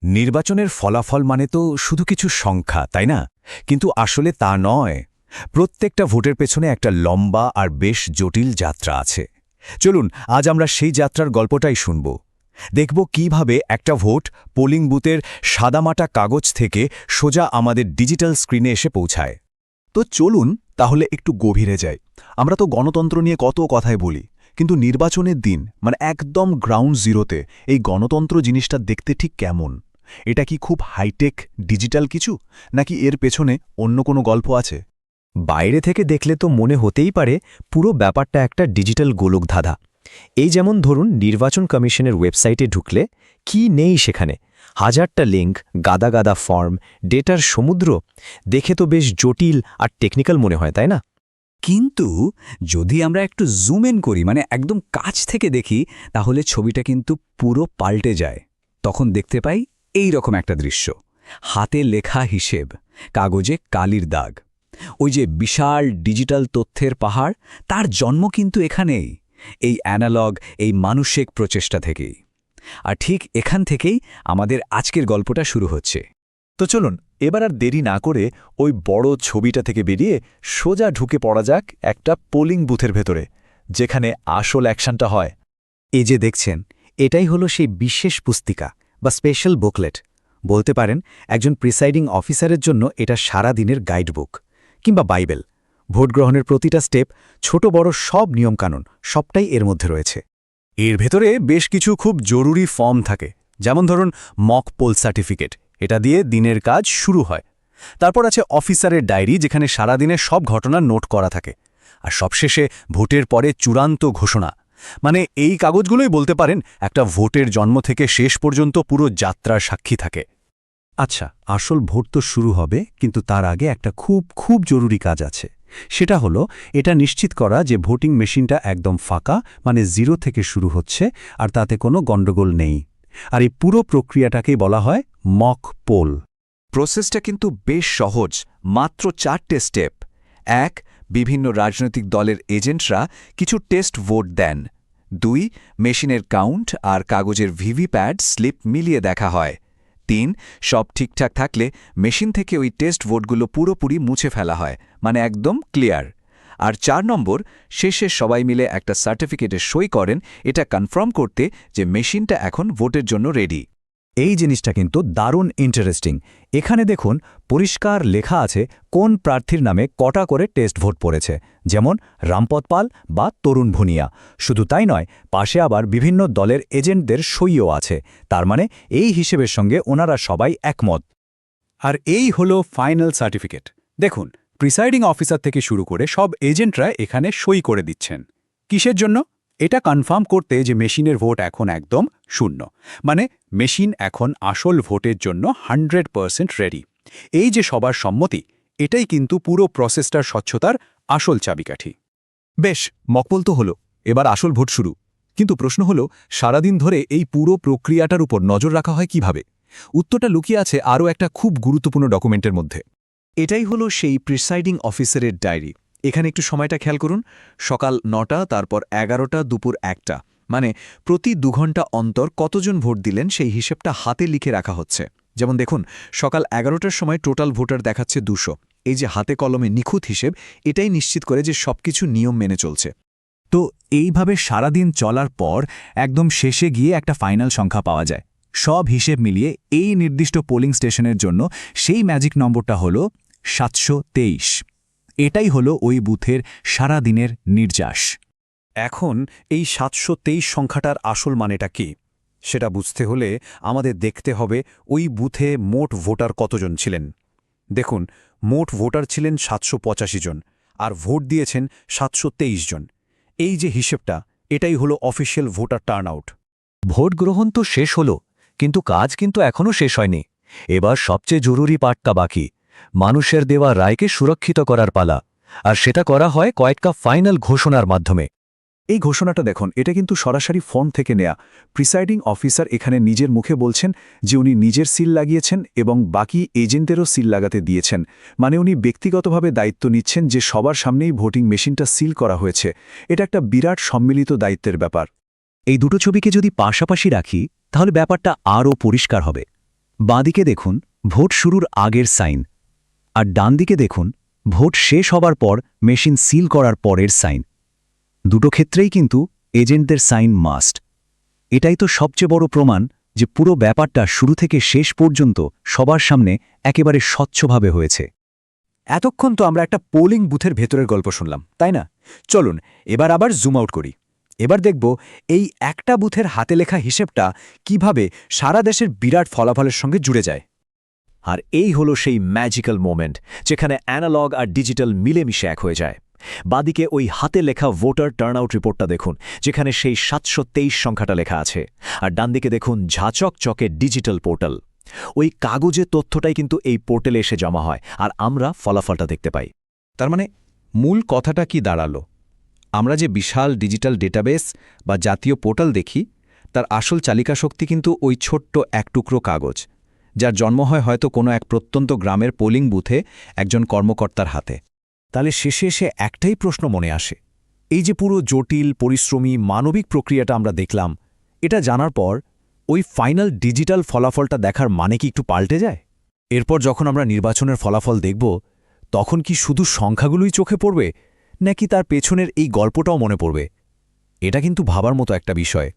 নির্বাচনের ফলাফল মানে তো শুধু কিছু সংখ্যা, তাই না? কিন্তু আসলে তা নয়। প্রত্যেকটা ভোটের পেছনে একটা লম্বা আর বেশ জটিল যাত্রা আছে। চলুন আজ আমরা সেই যাত্রার গল্পটাই শুনব। দেখব কিভাবে একটা ভোট পোলিং বুথের সাদামাটা কাগজ থেকে সোজা আমাদের ডিজিটাল স্ক্রিনে এসে পৌঁছায়। তো চলুন তাহলে একটু গভীরে যাই। আমরা তো গণতন্ত্র নিয়ে কত কথাই বলি, কিন্তু নির্বাচনের দিন মানে একদম গ্রাউন্ড জিরোতে এই গণতন্ত্র জিনিসটা দেখতে ঠিক কেমন? এটা কি খুব হাইটেক ডিজিটাল কিছু, নাকি এর পেছনে অন্য কোনো গল্প আছে? বাইরে থেকে দেখলে তো মনে হতেই পারে পুরো ব্যাপারটা একটা ডিজিটাল গোলকধাঁধা। এই যেমন ধরুন নির্বাচন কমিশনের ওয়েবসাইটে ঢুকলে কি নেই সেখানে, হাজারটা লিঙ্ক, গাদা গাদা ফর্ম, ডেটার সমুদ্র। দেখে তো বেশ জটিল আর টেকনিক্যাল মনে হয়, তাই না? কিন্তু যদি আমরা একটু জুম ইন করি, মানে একদম কাছ থেকে দেখি, তাহলে ছবিটা কিন্তু পুরো পাল্টে যায়। তখন দেখতে পাই এই রকম একটা দৃশ্য। হাতে লেখা হিসেব, কাগজে কালির দাগ। ওই যে বিশাল ডিজিটাল তথ্যের পাহাড়, তার জন্ম কিন্তু এখানেই, এই অ্যানালগ, এই মানসিক প্রচেষ্টা থেকেই। আর ঠিক এখান থেকেই আমাদের আজকের গল্পটা শুরু হচ্ছে। তো চলুন এবার আর দেরি না করে ওই বড় ছবিটা থেকে বেরিয়ে সোজা ঢুকে পড়া যাক একটা পোলিং বুথের ভেতরে, যেখানে আসল অ্যাকশনটা হয়। এই যে দেখছেন, এটাই হলো সেই বিশেষ পুস্তিকা বা স্পেশাল বুকলেট। বলতে পারেন একজন প্রিসাইডিং অফিসারের জন্য এটা সারা দিনের গাইডবুক কিংবা বাইবেল। ভোট গ্রহণের প্রতিটা স্টেপ, ছোট বড় সব নিয়মকানুন, সবটাই এর মধ্যে রয়েছে। এর ভেতরে বেশ কিছু খুব জরুরি ফর্ম থাকে, যেমন ধরুন মক পোল সার্টিফিকেট, এটা দিয়ে দিনের কাজ শুরু হয়। তারপর আছে অফিসারের ডায়েরি, যেখানে সারাদিনের সব ঘটনা নোট করা থাকে। আর সবশেষে ভোটের পরে চূড়ান্ত ঘোষণা, মানে এই কাগজগুলোই বলতে পারেন একটা ভোটের জন্ম থেকে শেষ পর্যন্ত পুরো যাত্রার সাক্ষী থাকে। আচ্ছা, আসল ভোট তো শুরু হবে, কিন্তু তার আগে একটা খুব খুব জরুরি কাজ আছে। সেটা হলো এটা নিশ্চিত করা যে ভোটিং মেশিনটা একদম ফাঁকা, মানে জিরো থেকে শুরু হচ্ছে আর তাতে কোনো গণ্ডগোল নেই। আর এই পুরো প্রক্রিয়াটাকেই বলা হয় মক পোল। প্রসেসটা কিন্তু বেশ সহজ, মাত্র 4টে স্টেপ। 1. বিভিন্ন রাজনৈতিক দলের এজেন্টরা কিছু টেস্ট ভোট দেন। 2. মেশিনের কাউন্ট আর কাগজের ভিভিপ্যাট স্লিপ মিলিয়ে দেখা হয়। 3. সব ঠিকঠাক থাকলে মেশিন থেকে ওই টেস্ট ভোটগুলো পুরোপুরি মুছে ফেলা হয়, মানে একদম ক্লিয়ার। আর 4 নম্বর, শেষে সবাই মিলে একটা সার্টিফিকেটে সই করেন, এটা কনফার্ম করতে যে মেশিনটা এখন ভোটের জন্য রেডি। এই জিনিসটা কিন্তু দারুণ ইন্টারেস্টিং। এখানে দেখুন পরিষ্কার লেখা আছে কোন প্রার্থীর নামে কটা করে টেস্ট ভোট পড়েছে, যেমন রামপদ পাল বা তরুণ ভুনিয়া। শুধু তাই নয়, পাশে আবার বিভিন্ন দলের এজেন্টদের সইও আছে। তার মানে এই হিসেবের সঙ্গে ওনারা সবাই একমত। আর এই হলো ফাইনাল সার্টিফিকেট। দেখুন, প্রিসাইডিং অফিসার থেকে শুরু করে সব এজেন্টরা এখানে সই করে দিচ্ছেন। কিসের জন্য? এটা কনফার্ম করতে যে মেশিনের ভোট এখন একদম শূন্য, মানে মেশিন এখন আসল ভোটের জন্য 100% রেডি। এই যে সবার সম্মতি, এটাই কিন্তু পুরো প্রসেসটার স্বচ্ছতার আসল চাবিকাঠি। বেশ, মকপোল তো হলো, এবার আসল ভোট শুরু। কিন্তু প্রশ্ন হলো, সারাদিন ধরে এই পুরো প্রক্রিয়াটার উপর নজর রাখা হয় কিভাবে? উত্তরটা লুকিয়ে আছে আরও একটা খুব গুরুত্বপূর্ণ ডকুমেন্টের মধ্যে। এটাই হলো সেই প্রিসাইডিং অফিসারের ডায়েরি। এখানে একটু সময়টা খেয়াল করুন। সকাল 9টা, তারপর 11টা, দুপুর 1টা, মানে প্রতি 2 ঘন্টা অন্তর কতজন ভোট দিলেন সেই হিসেবটা হাতে লিখে রাখা হচ্ছে। যেমন দেখুন, সকাল 11টার সময় টোটাল ভোটার দেখাচ্ছে 200। এই যে হাতে কলমে নিখুঁত হিসেব, এটাই নিশ্চিত করে যে সবকিছু নিয়ম মেনে চলছে। তো এইভাবে সারাদিন চলার পর একদম শেষে গিয়ে একটা ফাইনাল সংখ্যা পাওয়া যায়। সব হিসেব মিলিয়ে এই নির্দিষ্ট পোলিং স্টেশনের জন্য সেই ম্যাজিক নম্বরটা হলো 723। এটাই হলো ওই বুথের সারাদিনের নির্যাস। এখন এই 723 সংখ্যাটার আসল মানেটা কি? সেটা বুঝতে হলে আমাদের দেখতে হবে ওই বুথে মোট ভোটার কতজন ছিলেন। দেখুন, মোট ভোটার ছিলেন 785 জন, আর ভোট দিয়েছেন 723 জন। এই যে হিসেবটা, এটাই হলো অফিসিয়াল ভোটার টার্নআউট। ভোট গ্রহণ তো শেষ হলো, কিন্তু কাজ কিন্তু এখনও শেষ হয়নি। এবার সবচেয়ে জরুরি পার্টটা বাকি, মানুষের দেওয়া রায়কে সুরক্ষিত করার পালা। আর সেটা করা হয় কয়েকটা ফাইনাল ঘোষণার মাধ্যমে। এই ঘোষণাটা দেখুন, এটা কিন্তু সরাসরি ফোন থেকে নেয়া। প্রিসাইডিং অফিসার এখানে নিজের মুখে বলছেন যে উনি নিজের সিল লাগিয়েছেন এবং বাকি এজেন্টেরও সিল লাগাতে দিয়েছেন। মানে উনি ব্যক্তিগতভাবে দায়িত্ব নিচ্ছেন যে সবার সামনেই ভোটিং মেশিনটা সিল করা হয়েছে। এটা একটা বিরাট সম্মিলিত দায়িত্বের ব্যাপার। এই দুটো ছবিকে যদি পাশাপাশি রাখি, তাহলে ব্যাপারটা আরও পরিষ্কার হবে। বাঁদিকে দেখুন ভোট শুরুর আগের সাইন, আর ডান দিকে দেখুন ভোট শেষ হবার পর মেশিন সিল করার পরের সাইন। দুটো ক্ষেত্রেই কিন্তু এজেন্টদের সাইন মাস্ট। এটাই তো সবচেয়ে বড় প্রমাণ যে পুরো ব্যাপারটা শুরু থেকে শেষ পর্যন্ত সবার সামনে একেবারে স্বচ্ছভাবে হয়েছে। এতক্ষণ তো আমরা একটা পোলিং বুথের ভেতরের গল্প শুনলাম, তাই না? চলুন এবার আবার জুম আউট করি। এবার দেখব এই একটা বুথের হাতে লেখা হিসেবটা কিভাবে সারা দেশের বিরাট ফলাফলের সঙ্গে জুড়ে যায়। আর এই হলো সেই ম্যাজিক্যাল মোমেন্ট যেখানে অ্যানালগ আর ডিজিটাল মিলেমিশে এক হয়ে যায়। বাদিকে ওই হাতে লেখা ভোটার টার্নআউট রিপোর্টটা দেখুন, যেখানে সেই 723 সংখ্যাটা লেখা আছে, আর ডানদিকে দেখুন ঝাঁচক চকে ডিজিটাল পোর্টাল। ওই কাগজে তথ্যটাই কিন্তু এই পোর্টালে এসে জমা হয়, আর আমরা ফলাফলটা দেখতে পাই। তার মানে মূল কথাটা কি দাঁড়ালো? আমরা যে বিশাল ডিজিটাল ডেটাবেস বা জাতীয় পোর্টাল দেখি, তার আসল চালিকা শক্তি কিন্তু ওই ছোট্ট এক টুকরো কাগজ, যার জন্ম হয় হয়তো কোনো এক প্রত্যন্ত গ্রামের পোলিং বুথে একজন কর্মকর্তার হাতে। তাহলে শেষে এসে একটাই প্রশ্ন মনে আসে, এই যে পুরো জটিল পরিশ্রমী মানবিক প্রক্রিয়াটা আমরা দেখলাম, এটা জানার পর ওই ফাইনাল ডিজিটাল ফলাফলটা দেখার মানে কি একটু পাল্টে যায়? এরপর যখন আমরা নির্বাচনের ফলাফল দেখব, তখন কি শুধু সংখ্যাগুলোই চোখে পড়বে, নাকি তার পেছনের এই গল্পটাও মনে পড়বে? এটা কিন্তু ভাবার মতো একটা বিষয়।